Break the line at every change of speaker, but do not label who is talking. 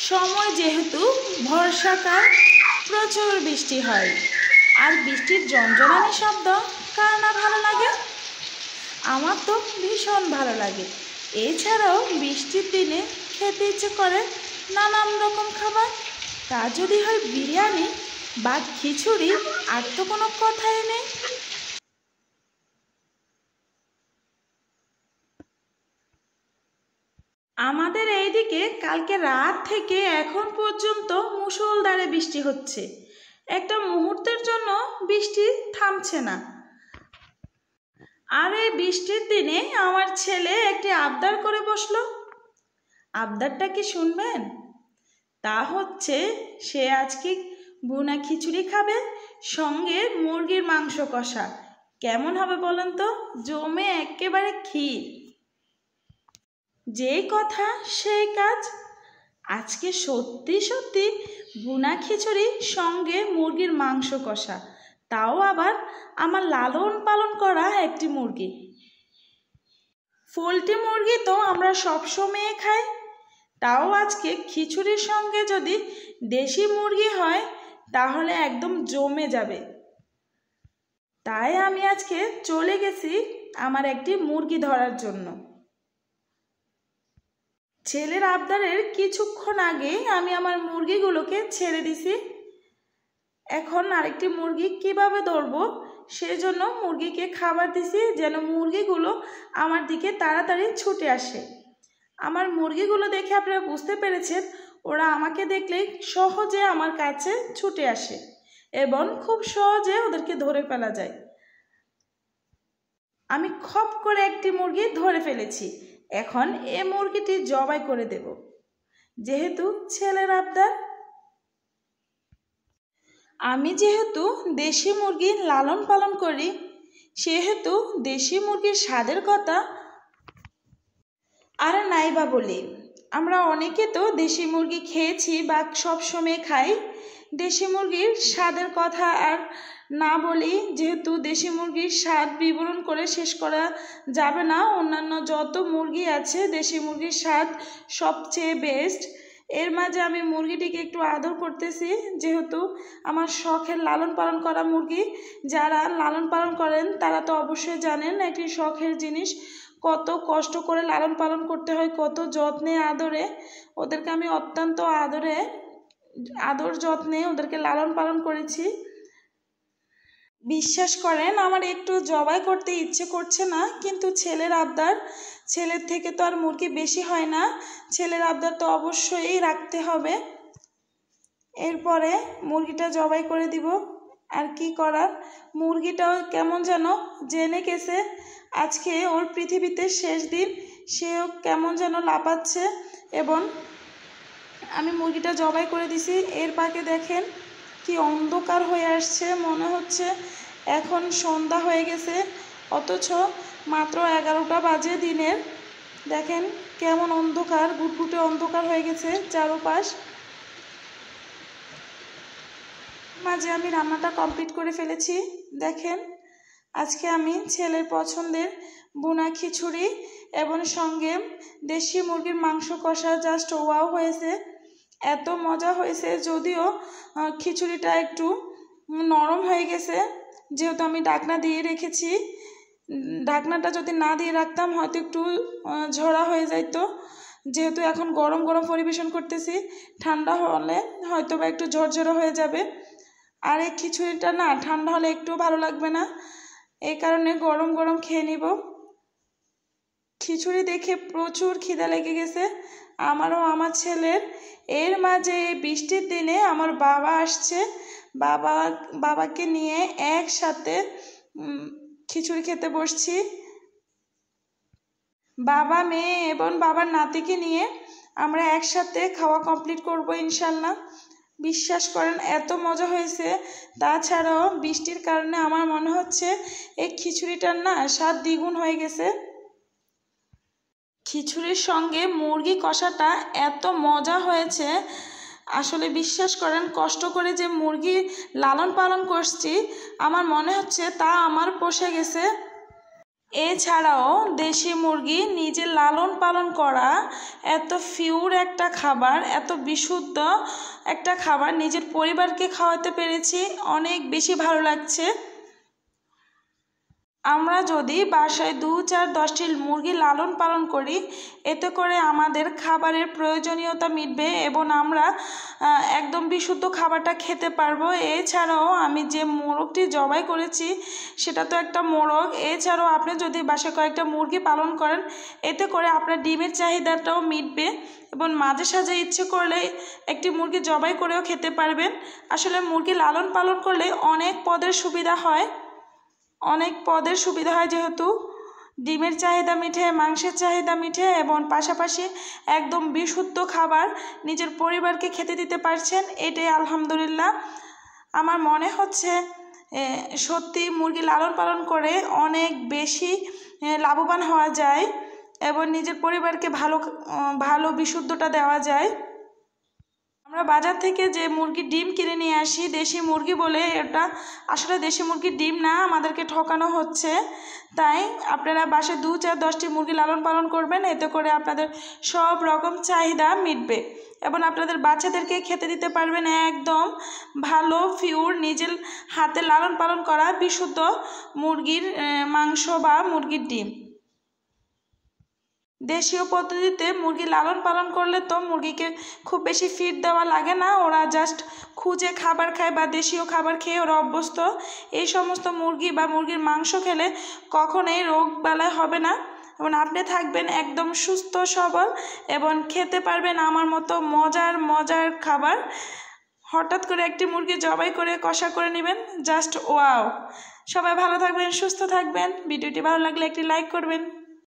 সময় যেহেতু বর্ষাকাল, প্রচুর বৃষ্টি হয়। আর বৃষ্টির ঝনঝনানি শব্দ কার না ভালো লাগে? আমার তো ভীষণ ভালো লাগে। এছাড়াও বৃষ্টির দিনে খেতে ইচ্ছে করে নানান রকম খাবার। তা যদি হয় বিরিয়ানি বা খিচুড়ি, আর তো কোনো কথাই নেই। আমাদের এইদিকে কালকে রাত থেকে এখন পর্যন্ত মুষলধারে বৃষ্টি হচ্ছে। একটা মুহূর্তের জন্য বৃষ্টি থামছে না। আর এই বৃষ্টির দিনে আমার ছেলে একটি আবদার করে বসলো। আবদারটা কি শুনবেন? তা হচ্ছে সে আজকে বুনা খিচুড়ি খাবে, সঙ্গে মুরগির মাংস কষা। কেমন হবে বলেন তো? জমে একেবারে ক্ষীর। যেই কথা সেই কাজ। আজকে সত্যি সত্যি বুনা খিচুড়ি সঙ্গে মুরগির মাংস কষা, তাও আবার আমার লালন পালন করা একটি মুরগি। পোলট্রি মুরগি তো আমরা সবসময় খাই, তাও আজকে খিচুড়ির সঙ্গে যদি দেশি মুরগি হয় তাহলে একদম জমে যাবে। তাই আমি আজকে চলে গেছি আমার একটি মুরগি ধরার জন্য। ছেলের আবদারের কিছুক্ষণ আগে আমি আমার মুরগিগুলোকে ছেড়ে দিছি। এখন আরেকটি মুরগি কিভাবে ধরবো সেজন্য মুরগিকে খাবার দিছি, যেন মুরগিগুলো আমার দিকে তাড়াতাড়ি ছুটে আসে। আমার মুরগিগুলো দেখে আপনারা বুঝতে পেরেছেন, ওরা আমাকে দেখলেই সহজে আমার কাছে ছুটে আসে এবং খুব সহজে ওদেরকে ধরে ফেলা যায়। আমি খপ করে একটি মুরগি ধরে ফেলেছি। এখন এ মুরগিটি জবাই করে দেব, যেহেতু ছেলের আবদার। আমি যেহেতু দেশি মুরগি লালন পালন করি, সেহেতু দেশি মুরগির স্বাদের কথা আর নাই বা বলি। আমরা অনেকে তো দেশি মুরগি খেয়েছি বা সবসময় খাই। দেশি মুরগির স্বাদের কথা আর না বলি, যেহেতু দেশি মুরগির স্বাদ বিবরণ করে শেষ করা যাবে না। অন্যান্য যত মুরগি আছে, দেশি মুরগির স্বাদ সবচেয়ে বেস্ট। এর মাঝে আমি মুরগিটিকে একটু আদর করতেছি, যেহেতু আমার শখের লালন পালন করা মুরগি। যারা লালন পালন করেন তারা তো অবশ্যই জানেন একটি শখের জিনিস কত কষ্ট করে লালন পালন করতে হয়, কত যত্নে আদরে। ওদেরকে আমি অত্যন্ত আদর যত্নে ওদেরকে লালন পালন করেছি। বিশ্বাস করেন আমার একটু জবাই করতে ইচ্ছে করছে না, কিন্তু ছেলের আবদার। ছেলের থেকে তো আর মুরগি বেশি হয় না, ছেলের আবদার তো অবশ্যই রাখতে হবে। এরপরে মুরগিটা জবাই করে দিব। আর কি করার, মুরগিটাও কেমন যেন জেনে গেছে আজকে ওর পৃথিবীতে শেষ দিন। সেও কেমন যেন লাপাচ্ছে এবং আমি মুরগিটা জবাই করে দিছি। এর পাকে দেখেন কি অন্ধকার হয়ে আসছে, মনে হচ্ছে এখন সন্ধ্যা হয়ে গেছে, অথচ মাত্র 11টা বাজে দিনের। দেখেন কেমন অন্ধকার, গুটগুটে অন্ধকার হয়ে গেছে চারপাশ। মাঝে আমি রান্নাটা কমপ্লিট করে ফেলেছি। দেখেন আজকে আমি ছেলের পছন্দের বুনা খিচুড়ি এবং সঙ্গে দেশি মুরগির মাংস কষা, জাস্ট ওয়াও হয়েছে, এত মজা হয়েছে। যদিও খিচুড়িটা একটু নরম হয়ে গেছে, যেহেতু আমি ঢাকনা দিয়ে রেখেছি। ঢাকনাটা যদি না দিয়ে রাখতাম হয়তো একটু ঝরা হয়ে যাইতো। যেহেতু এখন গরম গরম পরিবেশন করতেছি, ঠান্ডা হলে হয়তো বা একটু ঝরঝরা হয়ে যাবে। আর এই খিচুড়িটা না ঠান্ডা হলে একটু ভালো লাগবে না, এই কারণে গরম গরম খেয়ে নিব। খিচুড়ি দেখে প্রচুর খিদা লেগে গেছে আমারও, আমার ছেলের। এর মাঝে এই বৃষ্টির দিনে আমার বাবা আসছে। বাবাকে নিয়ে একসাথে খিচুড়ি খেতে বসছি। বাবা, মেয়ে এবং বাবার নাতিকে নিয়ে আমরা একসাথে খাওয়া কমপ্লিট করব ইনশাল্লাহ। বিশ্বাস করেন এত মজা হয়েছে। তাছাড়াও বৃষ্টির কারণে আমার মনে হচ্ছে এই খিচুড়িটার না স্বাদ দ্বিগুণ হয়ে গেছে। খিচুড়ির সঙ্গে মুরগি কষাটা এত মজা হয়েছে, আসলে বিশ্বাস করেন কষ্ট করে যে মুরগি লালন পালন করছি আমার মনে হচ্ছে তা আমার পোষে গেছে। এছাড়াও দেশি মুরগি নিজে লালন পালন করা এত পিওর একটা খাবার, এত বিশুদ্ধ একটা খাবার নিজের পরিবারকে খাওয়াতে পেরেছি, অনেক বেশি ভালো লাগছে। আমরা যদি বাসায় 2-4-10টি মুরগি লালন পালন করি, এতে করে আমাদের খাবারের প্রয়োজনীয়তা মিটবে এবং আমরা একদম বিশুদ্ধ খাবারটা খেতে পারবো। এছাড়াও আমি যে মোরগটি জবাই করেছি সেটা তো একটা মোরগ। এছাড়াও আপনি যদি বাসায় কয়েকটা মুরগি পালন করেন, এতে করে আপনার ডিমের চাহিদাটাও মিটবে এবং মাঝে সাঝে ইচ্ছে করলে একটি মুরগি জবাই করেও খেতে পারবেন। আসলে মুরগি লালন পালন করলে অনেক পদের সুবিধা হয়, যেহেতু ডিমের চাহিদা মিটে, মাংসের চাহিদা মিটে এবং পাশাপাশি একদম বিশুদ্ধ খাবার নিজের পরিবারকে খেতে দিতে পারছেন, এটাই আলহামদুলিল্লাহ। আমার মনে হচ্ছে সত্যি মুরগি লালন পালন করে অনেক বেশি লাভবান হওয়া যায় এবং নিজের পরিবারকে ভালো বিশুদ্ধটা দেওয়া যায়। আমরা বাজার থেকে যে মুরগির ডিম কিনে নিয়ে আসি দেশি মুরগি বলে, এটা আসলে দেশি মুরগির ডিম না, আমাদেরকে ঠকানো হচ্ছে। তাই আপনারা বাসায় 2-4-10টি মুরগি লালন পালন করবেন, এতে করে আপনাদের সব রকম চাহিদা মিটবে এবং আপনাদের বাচ্চাদেরকে খেতে দিতে পারবেন একদম ভালো পিওর নিজের হাতে লালন পালন করা বিশুদ্ধ মুরগির মাংস বা মুরগির ডিম। দেশীয় পদ্ধতিতে মুরগি লালন পালন করলে তো মুরগিকে খুব বেশি ফিড দেওয়া লাগে না, ওরা জাস্ট খুঁজে খাবার খায় বা দেশীয় খাবার খেয়ে ওরা অভ্যস্ত। এই সমস্ত মুরগি বা মুরগির মাংস খেলে কখনোই রোগ বালাই হবে না এবং আপনি থাকবেন একদম সুস্থ সবল এবং খেতে পারবেন আমার মতো মজার খাবার। হঠাৎ করে একটি মুরগি জবাই করে কষা করে নেবেন, জাস্ট ওয়াও। সবাই ভালো থাকবেন, সুস্থ থাকবেন। ভিডিওটি ভালো লাগলে একটি লাইক করবেন।